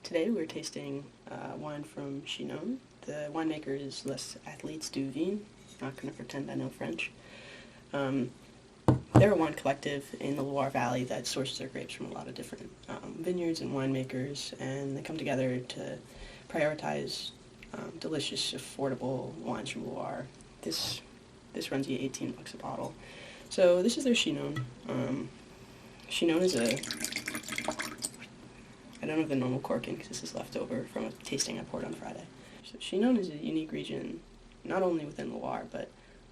Today we're tasting wine from Chinon. The winemaker is Les Athletes Du Vin. Not going to pretend I know French. They're a wine collective in the Loire Valley that sources their grapes from a lot of different vineyards and winemakers, and they come together to prioritize delicious, affordable wines from Loire. This runs you $18 a bottle. So this is their Chinon. Chinon is I don't have the normal corking because this is left over from a tasting I poured on Friday. So Chinon is a unique region, not only within Loire, but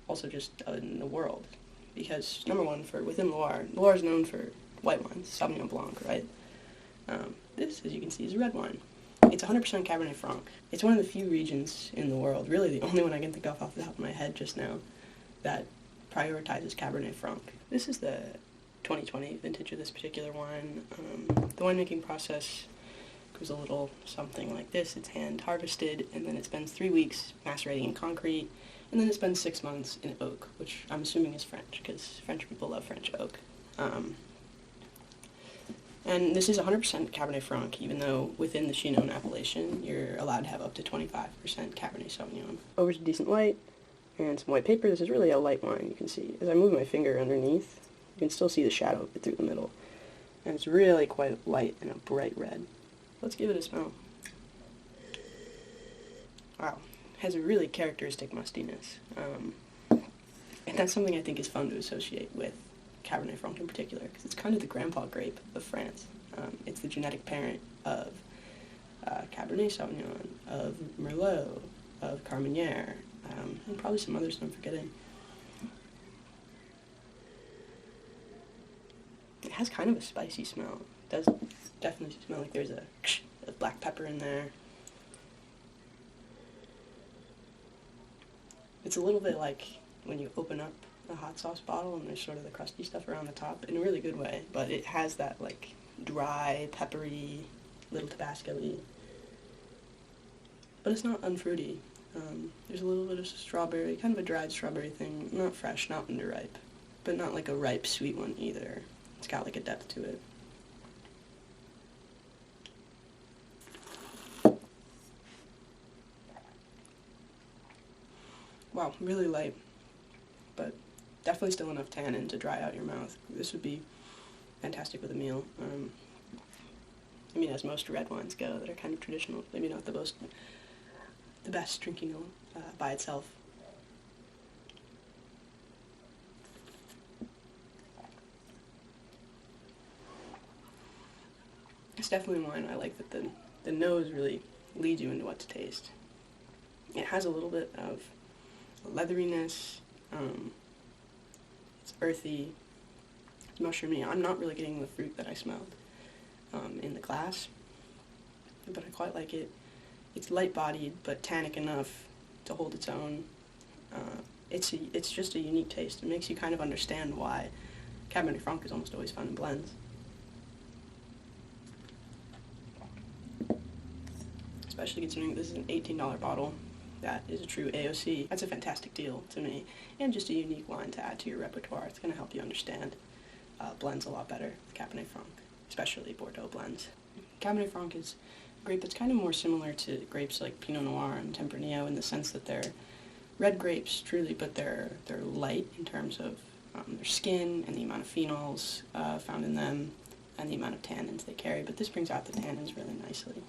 also just in the world. Because, number one, within Loire is known for white wines, Sauvignon Blanc, right? This, as you can see, is a red wine. It's 100% Cabernet Franc. It's one of the few regions in the world, really the only one I can think of off the top of my head just now, that prioritizes Cabernet Franc. This is the 2020 vintage of this particular wine. The winemaking process goes a little something like this. It's hand harvested, and then it spends 3 weeks macerating in concrete, and then it spends 6 months in oak, which I'm assuming is French, because French people love French oak. And this is 100% Cabernet Franc, even though within the Chinon appellation, you're allowed to have up to 25% Cabernet Sauvignon. Over to decent white, and some white paper. This is really a light wine, you can see. As I move my finger underneath, you can still see the shadow of it through the middle. And it's really quite light and a bright red. Let's give it a smell. Wow. It has a really characteristic mustiness. And that's something I think is fun to associate with Cabernet Franc in particular, because it's kind of the grandpa grape of France. It's the genetic parent of Cabernet Sauvignon, of Merlot, of Carmenere, and probably some others I'm forgetting. It has kind of a spicy smell. It does definitely smell like there's a black pepper in there. It's a little bit like when you open up a hot sauce bottle and there's sort of the crusty stuff around the top in a really good way, but it has that like dry, peppery, little Tabasco-y. But it's not unfruity. There's a little bit of strawberry, kind of a dried strawberry thing, not fresh, not underripe, but not like a ripe sweet one either. It's got like a depth to it. Wow, really light, but definitely still enough tannin to dry out your mouth. This would be fantastic with a meal. I mean, as most red wines go that are kind of traditional, maybe not the best drinking by itself. It's definitely wine I like that the nose really leads you into what to taste. It has a little bit of leatheriness, it's earthy, it's mushroomy. I'm not really getting the fruit that I smelled in the glass, but I quite like it. It's light-bodied, but tannic enough to hold its own. It's just a unique taste. It makes you kind of understand why Cabernet Franc is almost always fun in blends. Especially considering this is an $18 bottle. That is a true AOC. That's a fantastic deal to me, and just a unique wine to add to your repertoire. It's going to help you understand blends a lot better with Cabernet Franc, especially Bordeaux blends. Cabernet Franc is a grape that's kind of more similar to grapes like Pinot Noir and Tempranillo in the sense that they're red grapes, truly, but they're light in terms of their skin and the amount of phenols found in them and the amount of tannins they carry, but this brings out the tannins really nicely.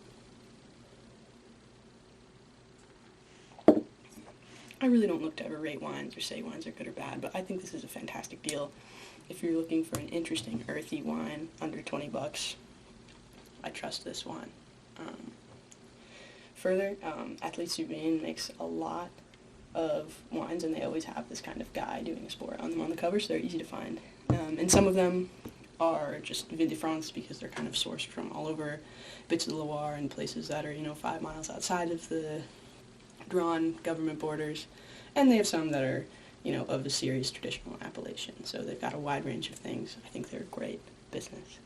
I really don't look to ever rate wines or say wines are good or bad, but I think this is a fantastic deal. If you're looking for an interesting, earthy wine under 20 bucks, I trust this wine. Further, Athletes Du Vin makes a lot of wines, and they always have this kind of guy doing a sport on them on the cover, so they're easy to find. And some of them are just Vin de France because they're kind of sourced from all over bits of the Loire and places that are, 5 miles outside of the drawn government borders, and they have some that are, of the serious traditional appellation. So they've got a wide range of things. I think they're great business.